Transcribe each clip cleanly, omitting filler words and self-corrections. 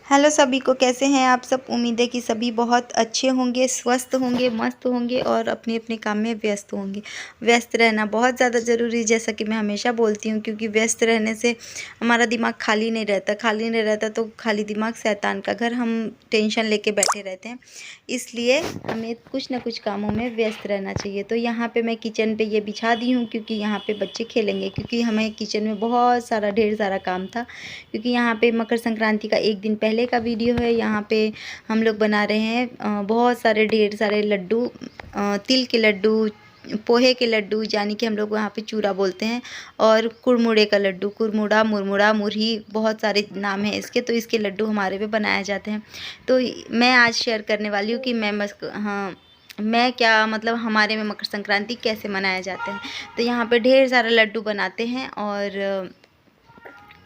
Hello सभी को, कैसे हैं आप सब। उम्मीद है कि सभी बहुत अच्छे होंगे, स्वस्थ होंगे, मस्त होंगे और अपने अपने काम में व्यस्त होंगे। व्यस्त रहना बहुत ज़्यादा ज़रूरी है, जैसा कि मैं हमेशा बोलती हूँ, क्योंकि व्यस्त रहने से हमारा दिमाग खाली नहीं रहता। खाली नहीं रहता तो खाली दिमाग शैतान का घर, हम टेंशन लेके बैठे रहते हैं। इसलिए हमें कुछ ना कुछ कामों में व्यस्त रहना चाहिए। तो यहाँ पर मैं किचन पर ये बिछा दी हूँ, क्योंकि यहाँ पर बच्चे खेलेंगे, क्योंकि हमें किचन में बहुत सारा ढेर सारा काम था। क्योंकि यहाँ पे मकर संक्रांति का एक दिन पहले का वीडियो है। यहाँ पे हम लोग बना रहे हैं बहुत सारे ढेर सारे लड्डू, तिल के लड्डू, पोहे के लड्डू, यानी कि हम लोग वहाँ पे चूरा बोलते हैं, और कुरमुड़े का लड्डू, कुरमुड़ा, मुरमुड़ा, मुरही, बहुत सारे नाम हैं इसके। तो इसके लड्डू हमारे पे बनाए जाते हैं। तो मैं आज शेयर करने वाली हूँ कि मैं क्या मतलब हमारे में मकर संक्रांति कैसे मनाया जाता है। तो यहाँ पे ढेर सारा लड्डू बनाते हैं, और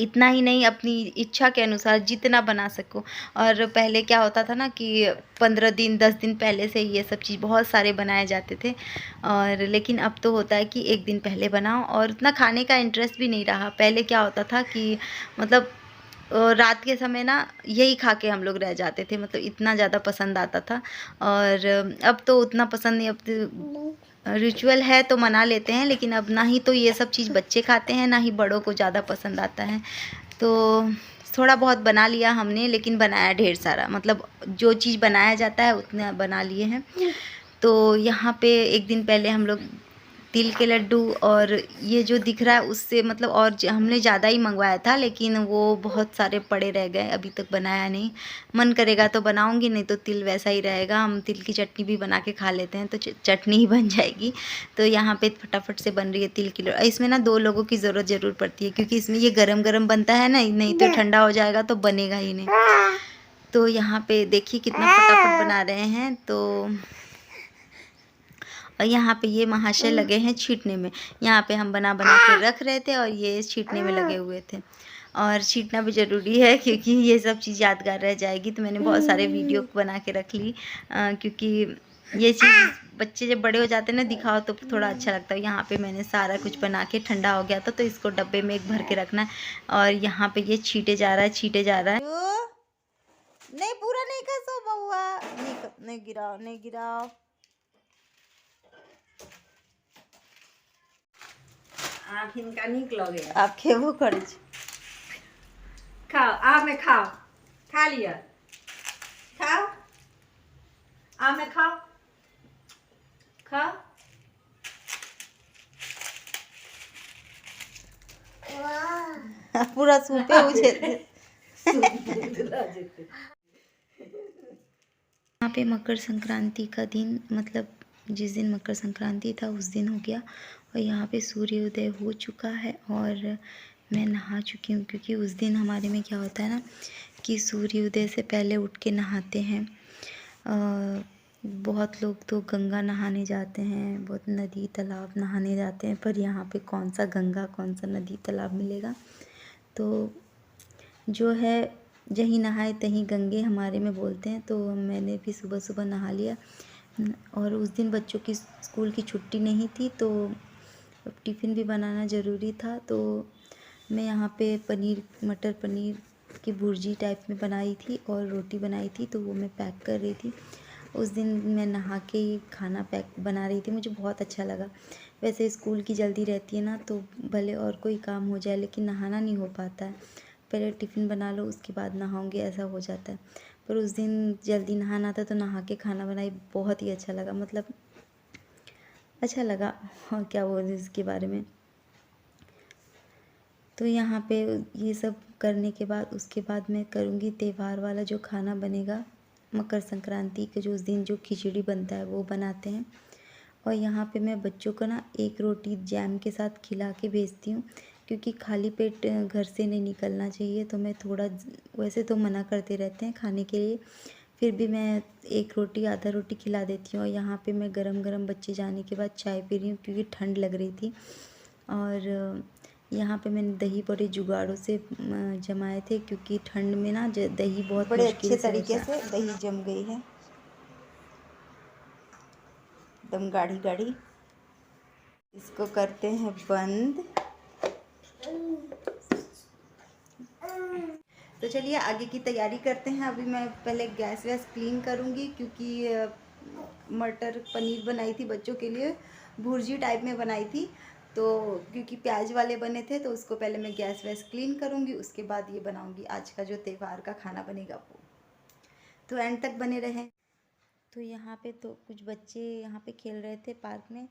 इतना ही नहीं, अपनी इच्छा के अनुसार जितना बना सको। और पहले क्या होता था ना कि 15 दिन 10 दिन पहले से ये सब चीज़ बहुत सारे बनाए जाते थे, और लेकिन अब तो होता है कि एक दिन पहले बनाओ, और उतना खाने का इंटरेस्ट भी नहीं रहा। पहले क्या होता था कि मतलब रात के समय ना यही खा के हम लोग रह जाते थे, मतलब इतना ज़्यादा पसंद आता था। और अब तो उतना पसंद नहीं। अब तो रिचुअल है तो मना लेते हैं, लेकिन अब ना ही तो ये सब चीज़ बच्चे खाते हैं, ना ही बड़ों को ज़्यादा पसंद आता है। तो थोड़ा बहुत बना लिया हमने, लेकिन बनाया ढेर सारा, मतलब जो चीज़ बनाया जाता है उतना बना लिए हैं। तो यहाँ पे एक दिन पहले हम लोग तिल के लड्डू, और ये जो दिख रहा है उससे मतलब, और हमने ज़्यादा ही मंगवाया था, लेकिन वो बहुत सारे पड़े रह गए, अभी तक बनाया नहीं। मन करेगा तो बनाऊंगी, नहीं तो तिल वैसा ही रहेगा। हम तिल की चटनी भी बना के खा लेते हैं, तो चटनी ही बन जाएगी। तो यहाँ पे फटाफट से बन रही है तिल की लड्डू। इसमें ना 2 लोगों की ज़रूरत ज़रूर पड़ती है, क्योंकि इसमें ये गरम गरम बनता है ना, नहीं तो ठंडा हो जाएगा तो बनेगा ही नहीं। तो यहाँ पे देखिए कितना फटाफट बना रहे हैं। तो और यहाँ पे ये महाशय लगे हैं छींटने में। यहाँ पे हम बना बना के रख रहे थे, और ये छींटने में लगे हुए थे। और छींटना भी ज़रूरी है, क्योंकि ये सब चीज़ यादगार रह जाएगी। तो मैंने बहुत सारे वीडियो बना के रख ली, क्योंकि ये चीज़ बच्चे जब बड़े हो जाते हैं ना, दिखाओ तो थोड़ा अच्छा लगता है। यहाँ पे मैंने सारा कुछ बना के ठंडा हो गया था, तो इसको डब्बे में एक भर के रखना है। और यहाँ पे ये छींटे जा रहा है, छींटे जा रहा है। नहीं, पूरा नहीं कसो बउआ, नहीं गिराओ, नहीं गिराओ। हिनका नीक लगे। आप खेबो करे छी। खाओ, आ में खाओ, खा लिया, खाओ, आ में खाओ, खाओ। पूरा सूपे उछे। यहाँ पे मकर संक्रांति का दिन, मतलब जिस दिन मकर संक्रांति था उस दिन हो गया, और यहाँ पे सूर्योदय हो चुका है, और मैं नहा चुकी हूँ। क्योंकि उस दिन हमारे में क्या होता है ना कि सूर्योदय से पहले उठ के नहाते हैं। बहुत लोग तो गंगा नहाने जाते हैं, बहुत नदी तालाब नहाने जाते हैं, पर यहाँ पे कौन सा गंगा कौन सा नदी तालाब मिलेगा। तो जो है जहीं नहाए तहीं गंगे हमारे में बोलते हैं। तो मैंने भी सुबह सुबह नहा लिया, और उस दिन बच्चों की स्कूल की छुट्टी नहीं थी, तो टिफ़िन भी बनाना ज़रूरी था। तो मैं यहाँ पे मटर पनीर की भुर्जी टाइप में बनाई थी, और रोटी बनाई थी, तो वो मैं पैक कर रही थी। उस दिन मैं नहा के ही खाना पैक बना रही थी, मुझे बहुत अच्छा लगा। वैसे स्कूल की जल्दी रहती है ना, तो भले और कोई काम हो जाए, लेकिन नहाना नहीं हो पाता है। पहले टिफ़िन बना लो, उसके बाद नहाऊंगी, ऐसा हो जाता है। पर उस दिन जल्दी नहाना था, तो नहा के खाना बनाई, बहुत ही अच्छा लगा, मतलब अच्छा लगा। और क्या बोलूं इसके बारे में। तो यहाँ पे ये सब करने के बाद, उसके बाद मैं करूँगी त्यौहार वाला जो खाना बनेगा। मकर संक्रांति के जो उस दिन जो खिचड़ी बनता है वो बनाते हैं। और यहाँ पे मैं बच्चों को ना एक रोटी जैम के साथ खिला के भेजती हूँ, क्योंकि खाली पेट घर से नहीं निकलना चाहिए। तो मैं थोड़ा, वैसे तो मना करते रहते हैं खाने के लिए, फिर भी मैं एक रोटी आधा रोटी खिला देती हूँ। और यहाँ पे मैं गरम गरम बच्चे जाने के बाद चाय पी रही हूँ, क्योंकि ठंड लग रही थी। और यहाँ पे मैंने दही बड़े जुगाड़ों से जमाए थे, क्योंकि ठंड में ना दही बहुत बड़े अच्छे तरीके से दही जम गई है, एकदम गाढ़ी गाढ़ी। इसको करते हैं बंद। तो चलिए आगे की तैयारी करते हैं। अभी मैं पहले गैस वैस क्लीन करूँगी, क्योंकि मटर पनीर बनाई थी बच्चों के लिए, भुर्जी टाइप में बनाई थी। तो क्योंकि प्याज वाले बने थे तो उसको पहले मैं गैस वैस क्लीन करूँगी, उसके बाद ये बनाऊँगी आज का जो त्यौहार का खाना बनेगा वो। तो एंड तक बने रहें। तो यहाँ पे तो कुछ बच्चे यहाँ पे खेल रहे थे पार्क में,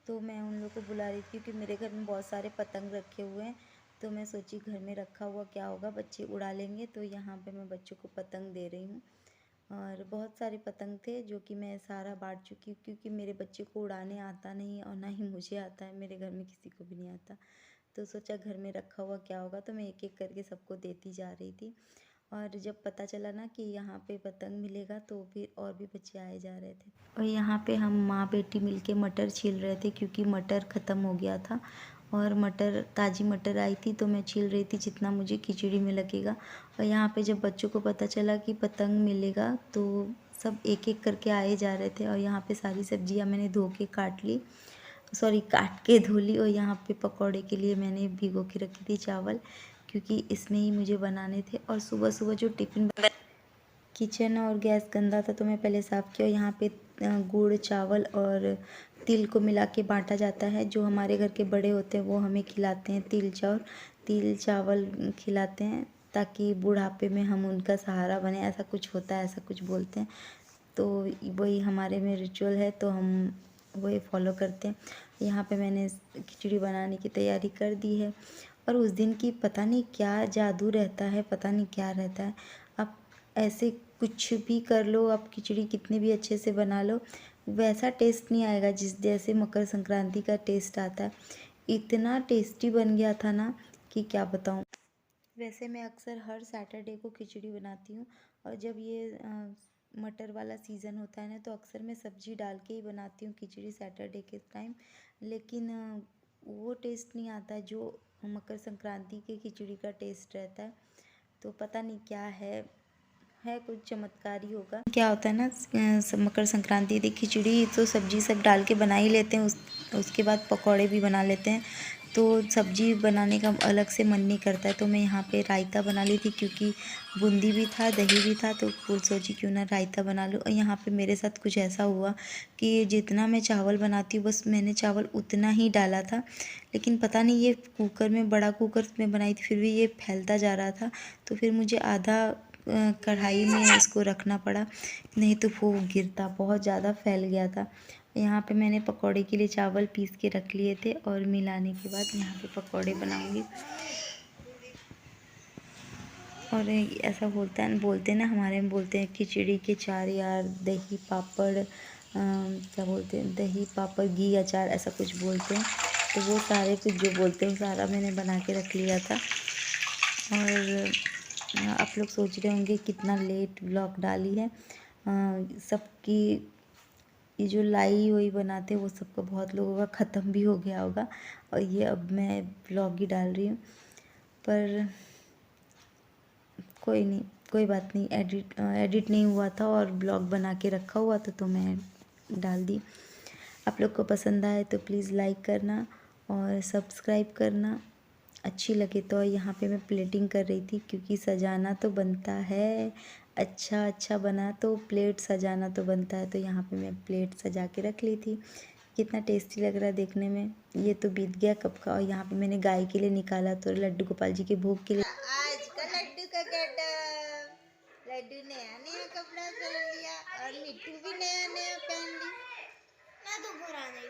तो मैं उन लोगों को बुला रही थी क्योंकि मेरे घर में बहुत सारे पतंग रखे हुए हैं। तो मैं सोची घर में रखा हुआ क्या होगा, बच्चे उड़ा लेंगे, तो यहाँ पे मैं बच्चों को पतंग दे रही हूँ। और बहुत सारे पतंग थे जो कि मैं सारा बांट चुकी हूँ, क्योंकि मेरे बच्चे को उड़ाने आता नहीं और ना ही मुझे आता है, मेरे घर में किसी को भी नहीं आता। तो सोचा घर में रखा हुआ क्या होगा, तो मैं एक एक करके सबको देती जा रही थी। और जब पता चला ना कि यहाँ पे पतंग मिलेगा तो फिर और भी बच्चे आए जा रहे थे। और यहाँ पे हम माँ बेटी मिलके मटर छील रहे थे, क्योंकि मटर ख़त्म हो गया था और मटर ताज़ी मटर आई थी, तो मैं छील रही थी जितना मुझे खिचड़ी में लगेगा। और यहाँ पे जब बच्चों को पता चला कि पतंग मिलेगा तो सब एक एक करके आए जा रहे थे। और यहाँ पे सारी सब्जियाँ मैंने धो के काट ली, सॉरी काट के धो ली। और यहाँ पे पकौड़े के लिए मैंने भिगो के रखी थी चावल, क्योंकि इसमें ही मुझे बनाने थे। और सुबह सुबह जो टिफ़िन किचन और गैस गंदा था तो मैं पहले साफ़ किया। यहाँ पे गुड़ चावल और तिल को मिला के बांटा जाता है। जो हमारे घर के बड़े होते हैं वो हमें खिलाते हैं तिल चावल खिलाते हैं, ताकि बुढ़ापे में हम उनका सहारा बने, ऐसा कुछ होता है, ऐसा कुछ बोलते हैं। तो वही हमारे में रिचुअल है, तो हम वही फॉलो करते हैं। यहाँ पे मैंने खिचड़ी बनाने की तैयारी कर दी है। और उस दिन की पता नहीं क्या जादू रहता है, पता नहीं क्या रहता है। आप ऐसे कुछ भी कर लो, आप खिचड़ी कितने भी अच्छे से बना लो, वैसा टेस्ट नहीं आएगा जिस जैसे मकर संक्रांति का टेस्ट आता है। इतना टेस्टी बन गया था ना कि क्या बताऊँ। वैसे मैं अक्सर हर सैटरडे को खिचड़ी बनाती हूँ, और जब ये मटर वाला सीज़न होता है ना तो अक्सर मैं सब्ज़ी डाल के ही बनाती हूँ खिचड़ी सैटरडे के टाइम। लेकिन वो टेस्ट नहीं आता जो मकर संक्रांति के खिचड़ी का टेस्ट रहता है। तो पता नहीं क्या है कुछ चमत्कार ही होगा। क्या होता है ना, मकर संक्रांति की खिचड़ी तो सब्जी सब डाल के बना ही लेते हैं, उसके बाद पकौड़े भी बना लेते हैं। तो सब्जी बनाने का अलग से मन नहीं करता है। तो मैं यहाँ पे रायता बना ली थी, क्योंकि बूंदी भी था दही भी था, तो फुल सोची क्यों ना रायता बना लूँ। और यहाँ पे मेरे साथ कुछ ऐसा हुआ कि जितना मैं चावल बनाती हूँ बस मैंने चावल उतना ही डाला था, लेकिन पता नहीं ये कुकर में, बड़ा कुकर में बनाई थी, फिर भी ये फैलता जा रहा था। तो फिर मुझे आधा कढ़ाई में इसको रखना पड़ा, नहीं तो वो गिरता, बहुत ज़्यादा फैल गया था। यहाँ पे मैंने पकौड़े के लिए चावल पीस के रख लिए थे, और मिलाने के बाद यहाँ पे पकौड़े बनाऊंगी। और ऐसा बोलते हैं ना, हमारे में बोलते हैं खिचड़ी के चार यार, दही पापड़, क्या बोलते हैं, दही पापड़ घी अचार, ऐसा कुछ बोलते हैं। तो वो सारे कुछ जो बोलते हैं सारा मैंने बना के रख लिया था। और आप लोग सोच रहे होंगे कितना लेट व्लॉग डाली है। सबकी ये जो लाई हुई बनाते हैं वो सबका, बहुत लोगों का ख़त्म भी हो गया होगा, और ये अब मैं व्लॉग ही डाल रही हूँ। पर कोई नहीं, कोई बात नहीं, एडिट नहीं हुआ था और ब्लॉग बना के रखा हुआ था तो मैं डाल दी। आप लोग को पसंद आए तो प्लीज़ लाइक करना और सब्सक्राइब करना, अच्छी लगे तो। यहाँ पे मैं प्लेटिंग कर रही थी, क्योंकि सजाना तो बनता है, अच्छा अच्छा बना तो प्लेट सजाना तो बनता है। तो यहाँ पे मैं प्लेट सजा के रख ली थी। कितना टेस्टी लग रहा है देखने में। ये तो बीत गया कब का। और यहाँ पे मैंने गाय के लिए निकाला, तो लड्डू गोपाल जी के भोग के लिए। आज का लड्डू का गेटअप, लड्डू नया नया कपड़ा पहन लिया और मिट्टू भी नया नया पहन ली। मैं तो पुराना ही